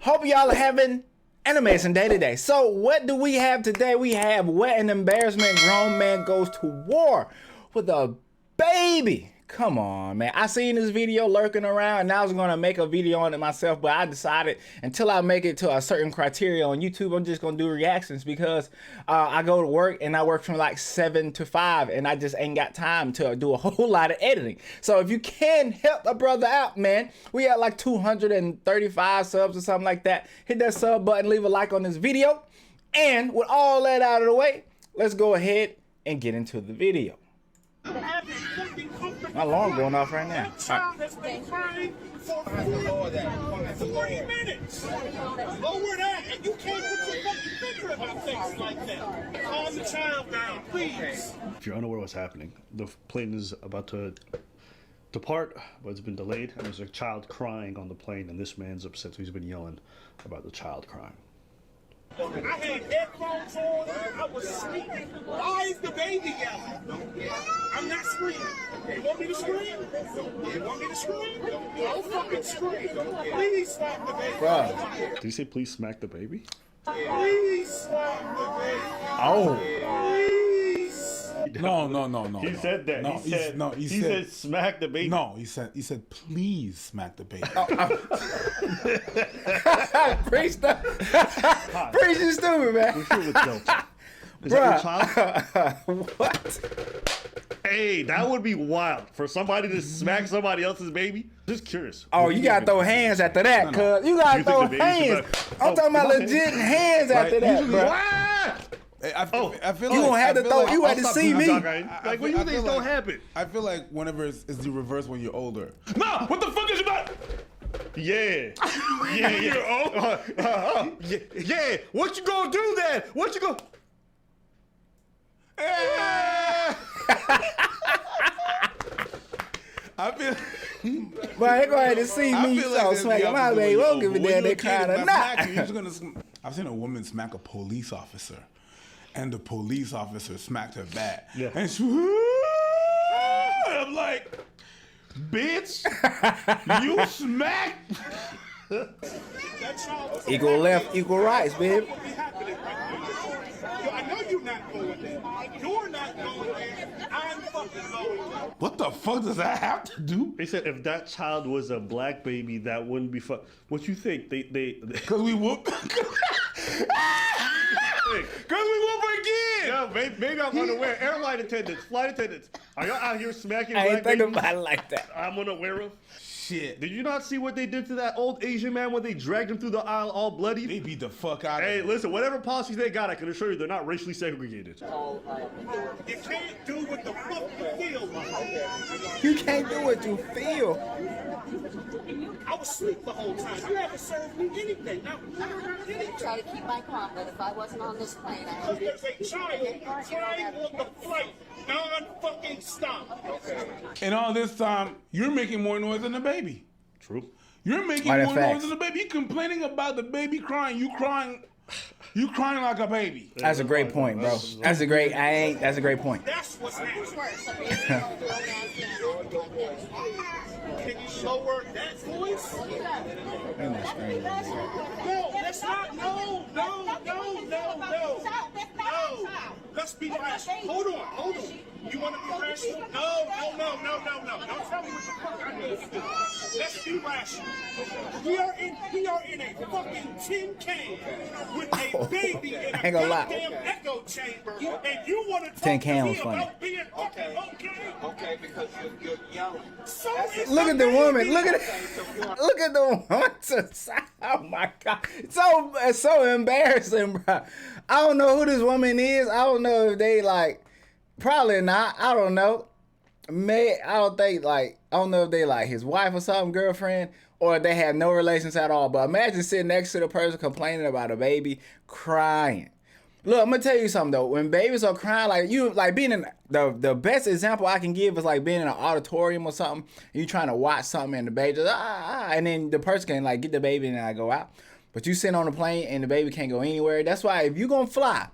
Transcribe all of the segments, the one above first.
Hope y'all are having an amazing day today. So what do we have today? We have what an embarrassment. Grown man goes to war with a baby. Come on, man. I seen this video lurking around and I was going to make a video on it myself, but I decided until I make it to a certain criteria on YouTube, I'm just going to do reactions because I go to work and I work from like 7 to 5 and I just ain't got time to do a whole lot of editing. So if you can help a brother out, man, we have like 235 subs or something like that. Hit that sub button, leave a like on this video. And with all that out of the way, let's go ahead and get into the video. My alarm going off right now. Child has been crying for 40 minutes. Lower that, and you can't put your fucking finger about things like that. Calm the child down, please. If you're unaware what's happening, the plane is about to depart, but it's been delayed, and there's a child crying on the plane, and this man's upset, so he's been yelling about the child crying. I had headphones on, I was sleeping. Why is the baby yelling? I'm not screaming. You want me to scream? You want me to scream? I'll fucking scream. Please slap the baby. Bruh. Did he say please smack the baby? Please slap the baby. Oh. Please. No. He said that. No, he said smack the baby. No, he said please smack the baby. Preach that. Preach is stupid, man. We're sure with Delta. Is that your child? What? Hey, that would be wild for somebody to smack somebody else's baby. Just curious. Oh, you gotta throw hands after that, cuz. You gotta You think throw the baby hands. should I'm talking about okay. legit hands after that, Usually- bro. Ah! Hey, I feel You gonna have to throw. You had to Stop see doing me. that, guys. Like, what do you think's gonna happen? I feel like whenever it's the reverse when you're older. Nah, what the fuck is about? Yeah. Yeah. What you gonna do then? What you gonna? I feel. But they gonna have to see I me feel so that's smack the my opposite baby. when Won't you're give a older. damn When they you're a kid, crying if or I not. smack you, you're just gonna. I've seen a woman smack a police officer, and the police officer smacked her back. Yeah. And I'm like, bitch, you smacked. That child was Equal left, equal rights, baby. what be happening right now. I know you're not going there. You're not going there. I'm fucking going there. What the fuck does that have to do? They said if that child was a black baby, that wouldn't be fun. What you think? They Cause we whoop. Cause we whoop again. Yeah, maybe I'm unaware. Airline attendants, flight attendants, are y'all out here smacking I black ain't thinking babies? about it like that. I'm unaware of. Shit. Did you not see what they did to that old Asian man when they dragged him through the aisle all bloody? They beat the fuck out Hey, of him. listen, whatever policies they got, I can assure you they're not racially segregated. You can't do what the fuck you feel like. You can't do what you feel. I was asleep the whole time. You haven't served me anything. Not anything. Try to keep my calm, but if I wasn't on this plane, I would. There's a child crying on the flight, non-fucking stop. And all this time, you're making more noise than the baby. True. You're making Are more that noise facts? than the baby. You complaining about the baby crying. You crying like a baby. That's a great point, bro. That's a great point. That's what's happening. Worse, a baby don't do a man can't act like this. Can you lower that voice? No, that's not. No. Let's be rational. Hold on. You want to be rational? No. Don't tell me what the fuck I need to do. Let's be rational. We are in a fucking tin can with a baby in I a ain't gonna lie. goddamn echo chamber, and you want to talk Tin to can me was funny. about being fucking okay? Okay, because you're yelling. So is Look the at the woman. baby. Look at it. Look at the woman to the side. Oh my god. It's so embarrassing, bro. I don't know who this woman is. I don't know if they like. Probably not. I don't know. I don't know if they like his wife or something, girlfriend, or if they have no relations at all. But imagine sitting next to the person complaining about a baby crying. Look, I'm gonna tell you something though. When babies are crying, like being in the best example I can give is like being in an auditorium or something. And you trying to watch something and the baby just and then the person can like get the baby and then I go out. But you sitting on the plane and the baby can't go anywhere. That's why if you gonna fly,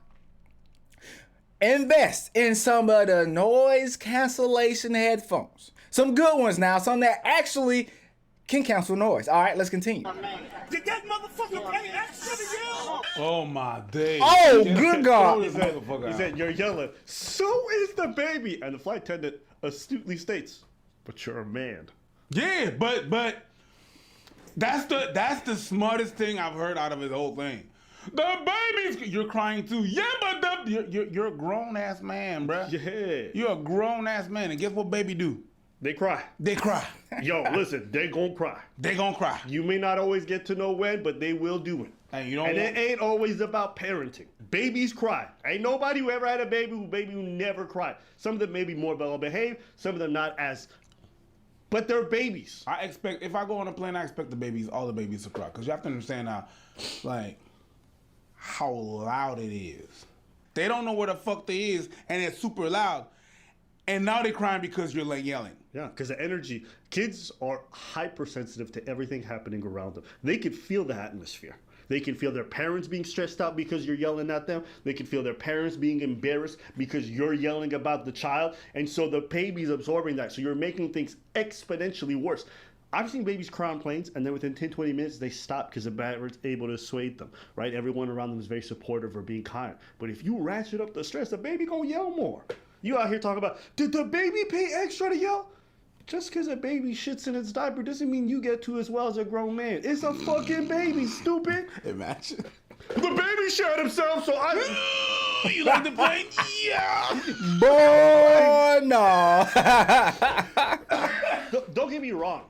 invest in some of the noise cancellation headphones. Some good ones now, some that actually can cancel noise. All right, let's continue. Did that motherfucker Oh my days. Oh, Just good throw God. this motherfucker He out. said, "You're yelling. So is the baby." And the flight attendant astutely states, "But you're a man." Yeah, but that's the smartest thing I've heard out of his whole thing. The baby's you're crying too. Yeah, but you're a grown ass man, bruh. Yeah. You're a grown ass man, and guess what baby do? They cry. They cry. Yo, listen, they gon' cry. They gonna cry. You may not always get to know when, but they will do it. And you don't And want- it ain't always about parenting. Babies cry. Ain't nobody who ever had a baby who never cried. Some of them may be more well behaved, some of them not as, but they're babies. I expect if I go on a plane, I expect all the babies to cry. Cause you have to understand now, like, how loud it is. They don't know where the fuck they is, and it's super loud. And now they're crying because you're like yelling. Yeah, because the energy, kids are hypersensitive to everything happening around them. They can feel the atmosphere. They can feel their parents being stressed out because you're yelling at them. They can feel their parents being embarrassed because you're yelling about the child. And so the baby's absorbing that. So you're making things exponentially worse. I've seen babies cry on planes, and then within 10, 20 minutes, they stop because the parents able to assuage them, right? Everyone around them is very supportive or being kind. But if you ratchet up the stress, the baby gonna yell more. You out here talking about, did the baby pay extra to yell? Just because a baby shits in its diaper doesn't mean you get to as well as a grown man. It's a fucking baby, stupid. Imagine. The baby shot himself, so I... You like the plane? Yeah. Boy, no. Don't get me wrong.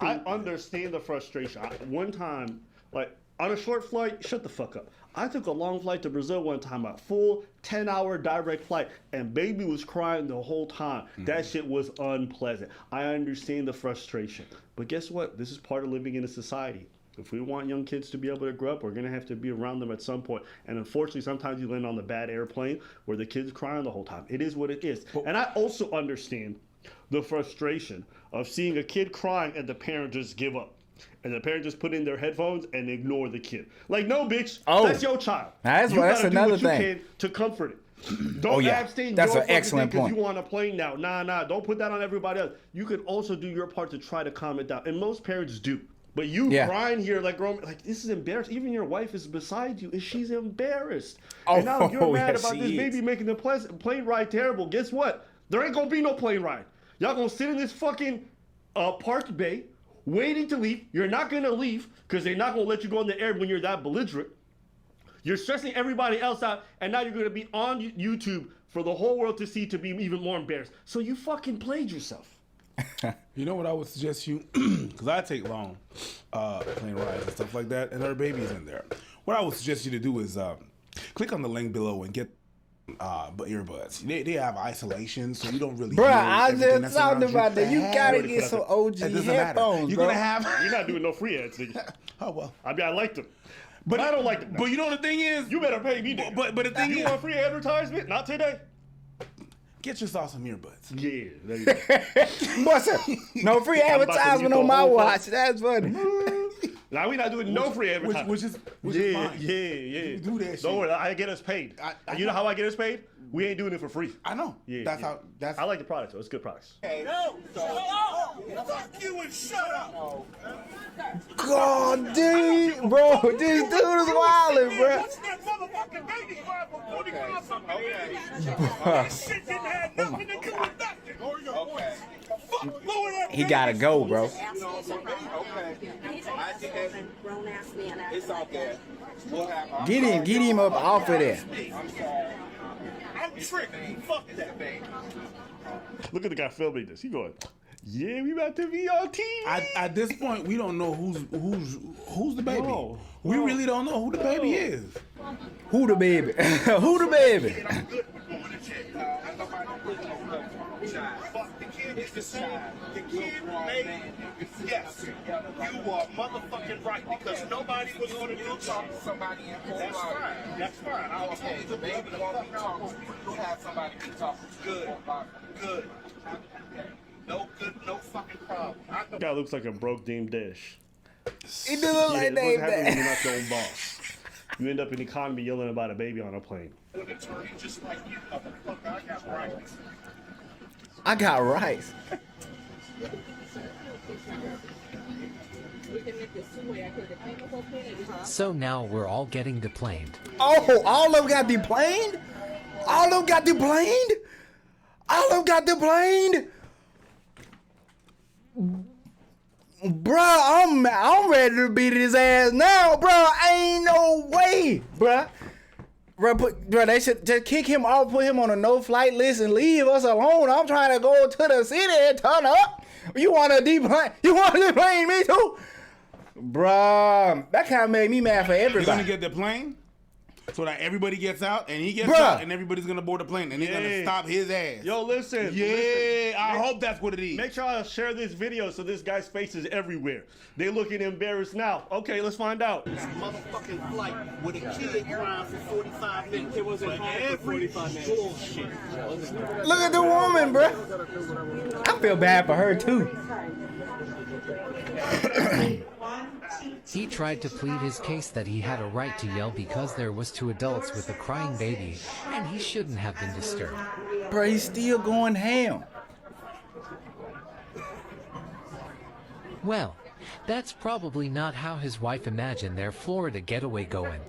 I understand the frustration. One time, like, on a short flight, shut the fuck up. I took a long flight to Brazil one time, a full 10-hour direct flight, and baby was crying the whole time. That shit was unpleasant. I understand the frustration. But guess what? This is part of living in a society. If we want young kids to be able to grow up, we're going to have to be around them at some point. And unfortunately, sometimes you land on the bad airplane where the kid's crying the whole time. It is what it is. And I also understand the frustration of seeing a kid crying and the parent just give up. And the parent just put in their headphones and ignore the kid. Like, no, bitch, Oh. that's your child. That's You that's gotta do another what you thing. can to comfort it. Don't Oh, yeah. abstain That's your an fucking excellent thing 'cause point. you on a plane now. Nah, don't put that on everybody else. You can also do your part to try to calm it down. And most parents do. But you Yeah. crying here like, grown, like, this is embarrassing. Even your wife is beside you and she's embarrassed. Oh, And now you're mad yeah, about she this is. baby making the plane ride terrible. Guess what? There ain't gonna be no plane ride. Y'all gonna sit in this fucking parked bay waiting to leave. You're not gonna leave because they're not gonna let you go in the air when you're that belligerent. You're stressing everybody else out, and now you're gonna be on YouTube for the whole world to see to be even more embarrassed. So you fucking played yourself. You know what I would suggest you, because I take long plane rides and stuff like that, and there are babies in there. What I would suggest you to do is click on the link below and get earbuds. They have isolation, so you don't really. Bruh, hear I everything just that's talked around about that. You gotta Ready get for some that. OG It doesn't matter. headphones, You're bro. gonna have. You're not doing no free ads, nigga. Oh well. I mean, I like them. But I don't like them. But you know the thing is, You better pay me, nigga. But the thing You is, want free advertisement? Not today. get yourself some earbuds. Yeah, there you go. Boy, sir, no free about to advertisement mute on the my whole watch. That's funny. Now we not doing no free advertisement. Which is yeah, fine. yeah. You do that shit. Don't worry, I get us paid. I You know know. how I get us paid? We ain't doing it for free. I know. Yeah, That's yeah. how. That's. I like the products, though. It's good products. No, shut up. Fuck you and shut up. God, dude, bro, this dude is wildin', bro. What's that motherfucking baby cry before they cry something? That shit didn't have nothing to do with nothing. Okay. Fuck, lower that He gotta go, bro. Okay. I think it's out there. We'll have. Get him up off of there. I'm sorry. I'm tripping. Fuck that. Look at the guy filming this. He going, yeah, we about to be on TV. At this point, we don't know who's the baby. No. We really don't know who the baby is. Who the baby? Who the baby? I'm good with going to jail. Fuck the kid is the same. The kid made. Yes, you are motherfucking right because nobody was going to do Talk to somebody in full That's body. fine. That's fine. I'll Okay, tell you the the baby baby won't be talking. You have somebody be talking to Good. full body. Good. No good, no fucking problem. I know. Guy looks like a broke Dame Dash. He do look like it's what happens when that. you're not your own boss. You end up in the economy yelling about a baby on a plane. An attorney just like you, motherfucker. I got rights. I got rice. So now we're all getting deplaned. Oh, all of them got deplaned? All of them got deplaned? All of them got deplaned? Bruh, I'm ready to beat his ass now, bruh. Ain't no way, bruh. Bruh, they should just kick him off, put him on a no-flight list, and leave us alone. I'm trying to go to the city and turn up. You want to deplane? You want to deplane me too? Bruh, that kind of made me mad for They're everybody. gonna get the plane so that everybody gets out and he gets Bruh. out and everybody's gonna board the plane and they're gonna Yeah. stop his ass. Yo, listen. Yeah, listen. I hope that's what it is. Make sure I share this video so this guy's face is everywhere. They looking embarrassed now. Okay, let's find out. This motherfucking flight with a kid crying for 45 minutes. It wasn't for 45 minutes. Bullshit. Look at the woman, bruh. I feel bad for her too. He tried to plead his case that he had a right to yell because there was 2 adults with a crying baby, and he shouldn't have been disturbed. Bruh, he's still going ham. Well, that's probably not how his wife imagined their Florida getaway going.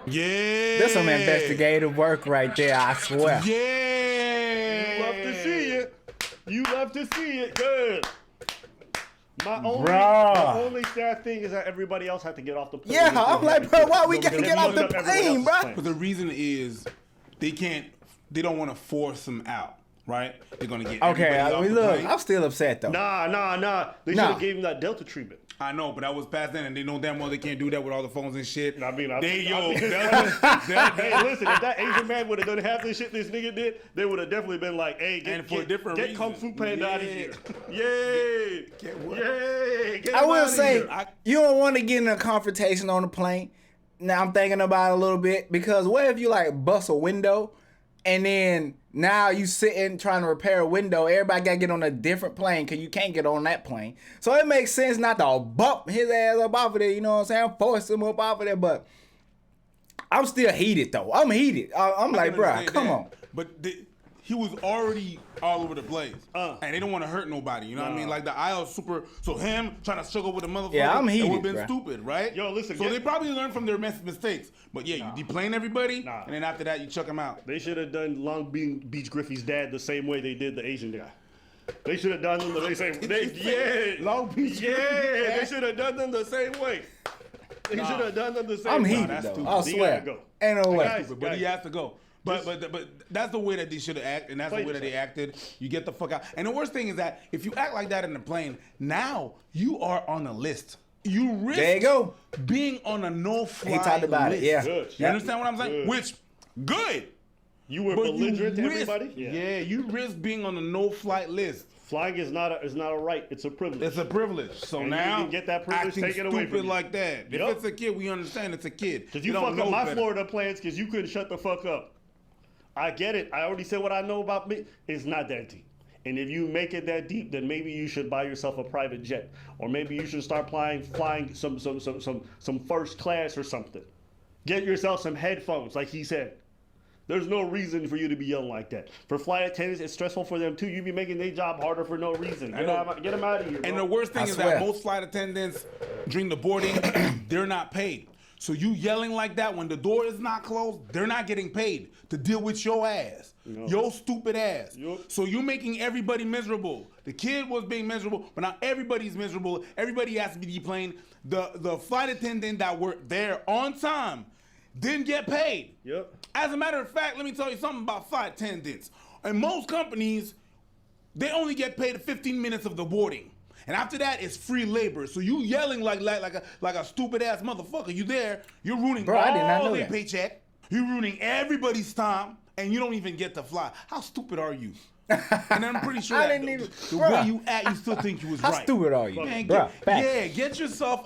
Yeah. That's some investigative work right there, I swear. You love Yeah. to see it. You love to see it. Good. My Bruh. only sad thing is that everybody else had to get off the plane. Yeah, I'm like, bro, why we gotta They get off fucked the up everybody plane, else's bro? plane. But the reason is they don't want to force him out, right? They're gonna get Okay, everybody I off mean, the look, plane. I'm still upset though. Nah. They should Nah. have gave him that Delta treatment. I know, but that was past then, and they know damn well they can't do that with all the phones and shit. I mean, Hey, Hey, listen, if that Asian man would have done half the shit this nigga did, they would have definitely been like, hey, And for a different get Kung reason. Fu Panda out of Yeah. here. Yay! what? Yay! Get I him will outta say, here. you don't want to get in a confrontation on the plane. Now I'm thinking about it a little bit because what if you like bust a window and then now you sitting trying to repair a window, everybody got to get on a different plane because you can't get on that plane. So it makes sense not to bump his ass up off of there, you know what I'm saying? Force him up off of there, but I'm still heated though. I'm heated. I'm like, can bro, understand come that. on. But he was already all over the place, and they don't want to hurt nobody. You know what I mean? Like the aisle super. So him trying to struggle with a motherfucker, Yeah, I'm it heated, would have been bruh. stupid, right? Yo, listen, So get- they probably learned from their mistakes. But yeah, you deplane everybody, Nah. and then after that you chuck them out. They should have done Long Beach Griffey's dad the same way they did the Asian guy. They should have done them the same way. Long Beach. Yeah, they should have done them the same way. They should have done them the same I'm way. heated that's though. stupid. I He swear. gotta go. Ain't no way. Guys, But he has to go. But that's the way that they should have acted, and that's Play the way that they yourself. acted. You get the fuck out. And the worst thing is that if you act like that in the plane, now you are on a list. You risk There you go. being on a no-fly He talked about it, list. yeah. Good. You understand what I'm saying? Good. Which, good. You were But you belligerent to risk, everybody? yeah, you risk being on a no-flight list. Flying is not a right. It's a privilege. It's a privilege. So And you now, can get that privilege acting taken away stupid from you. like that. If Yup. it's a kid, we understand it's a kid. Because you don't fucked know up my better. Florida plans because you couldn't shut the fuck up. I get it. I already said what I know about me. It's not that deep. And if you make it that deep, then maybe you should buy yourself a private jet, or maybe you should start flying some first class or something. Get yourself some headphones, like he said. There's no reason for you to be yelling like that. For flight attendants, it's stressful for them too. You be making their job harder for no reason. Get them out of here. And bro. the worst thing I is swear. that most flight attendants during the boarding, they're not paid. So you yelling like that when the door is not closed, they're not getting paid to deal with your ass. Your stupid ass. Yup. So you're making everybody miserable. The kid was being miserable, but now everybody's miserable. Everybody has to be deplaned. The flight attendant that were there on time didn't get paid. Yep. As a matter of fact, let me tell you something about flight attendants. In most companies, they only get paid 15 minutes of the boarding. And after that, it's free labor. So you yelling like a stupid ass motherfucker. You there, you're ruining Bro, I did not all know their that. paycheck. You're ruining everybody's time, and you don't even get to fly. How stupid are you? And I'm pretty sure I that didn't even- the bruh. way you act, you still think you was How right. stupid are you? Man, Bruh, get, facts. yeah, get yourself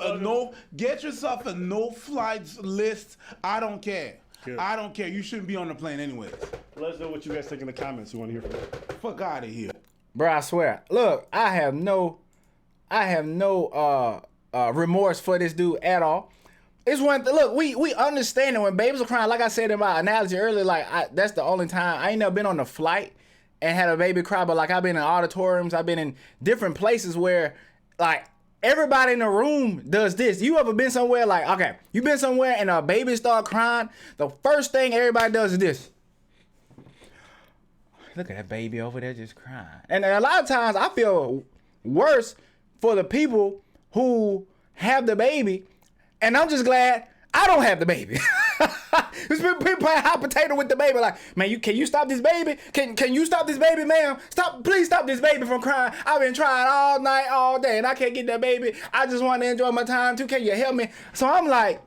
a no flights list. I don't care. Good. I don't care. You shouldn't be on the plane anyways. Let us know what you guys think in the comments. We want to hear from you. Fuck out of here. Bro, I swear. Look, I have no remorse for this dude at all. It's one thing. Look, we understand it when babies are crying. Like I said in my analogy earlier, like that's the only time I ain't never been on a flight and had a baby cry. But like I've been in auditoriums, I've been in different places where like everybody in the room does this. You ever been somewhere like, okay, you been somewhere and a baby start crying, the first thing everybody does is this. Look at that baby over there just crying. And a lot of times I feel worse for the people who have the baby, and I'm just glad I don't have the baby. There's people playing hot potato with the baby, like, man, can you stop this baby? Can you stop this baby, ma'am? Please stop this baby from crying. I've been trying all night, all day, and I can't get that baby. I just want to enjoy my time too. Can you help me? So I'm like,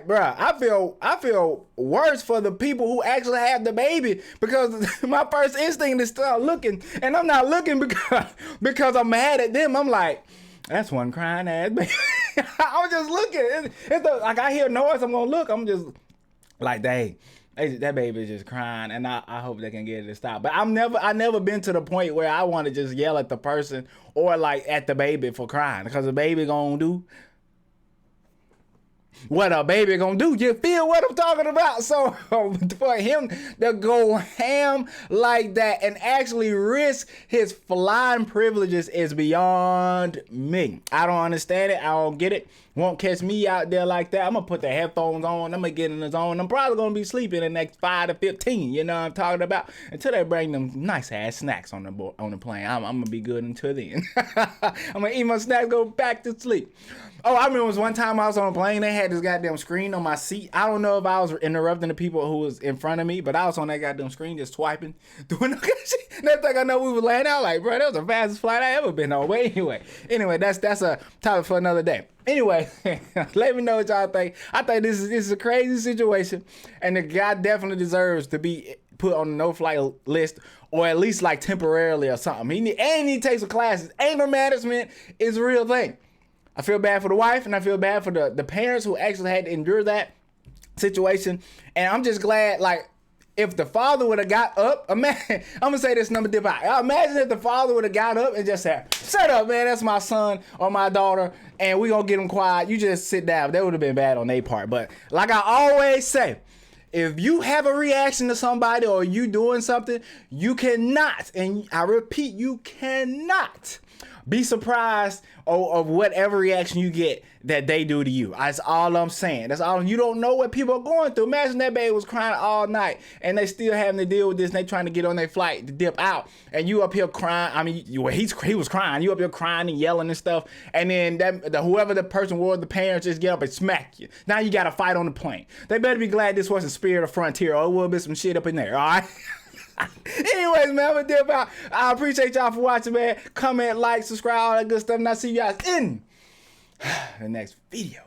bruh, I feel worse for the people who actually have the baby, because my first instinct is start looking, and I'm not looking because I'm mad at them. I'm like, that's one crying ass baby. I was just looking. Like I hear noise, I'm gonna look. I'm just like, dang, that baby is just crying, and I hope they can get it to stop. But I never been to the point where I want to just yell at the person or like at the baby for crying, because the baby gonna do what a baby gonna do. You feel what I'm talking about? So for him to go ham like that and actually risk his flying privileges is beyond me. I don't understand it. I don't get it. Won't catch me out there like that. I'm gonna put the headphones on. I'm gonna get in the zone. I'm probably gonna be sleeping the next 5 to 15. You know what I'm talking about? Until they bring them nice ass snacks on the plane. I'm gonna be good until then. I'm gonna eat my snacks, go back to sleep. Oh, I remember it was one time I was on a plane. They had this goddamn screen on my seat. I don't know if I was interrupting the people who was in front of me, but I was on that goddamn screen just swiping, doing that shit. Next thing I know, we were laying out like, bro, that was the fastest flight I ever been on. But anyway, that's a topic for another day. Anyway, let me know what y'all think. I think this is a crazy situation, and the guy definitely deserves to be put on the no-flight list, or at least like temporarily or something. He takes some classes. Anger management is a real thing. I feel bad for the wife, and I feel bad for the parents who actually had to endure that situation. And I'm just glad, like, if the father would have got up, imagine, I'm gonna say this number dip out. Imagine if the father would have got up and just said, shut up, man, that's my son or my daughter, and we gonna get them quiet. You just sit down. That would have been bad on their part. But like I always say, if you have a reaction to somebody or you doing something, you cannot, and I repeat, you cannot be surprised of whatever reaction you get that they do to you. That's all I'm saying. That's all. You don't know what people are going through. Imagine that baby was crying all night and they still having to deal with this, and they trying to get on their flight to dip out, and you up here crying. I mean, he was crying. You up here crying and yelling and stuff, and then whoever the person was, the parents just get up and smack you. Now you got to fight on the plane. They better be glad this wasn't Spirit of Frontier, or it will be some shit up in there. All right. Anyways, man, I'm gonna dip out. I appreciate y'all for watching, man. Comment, like, subscribe, all that good stuff, and I'll see you guys in the next video.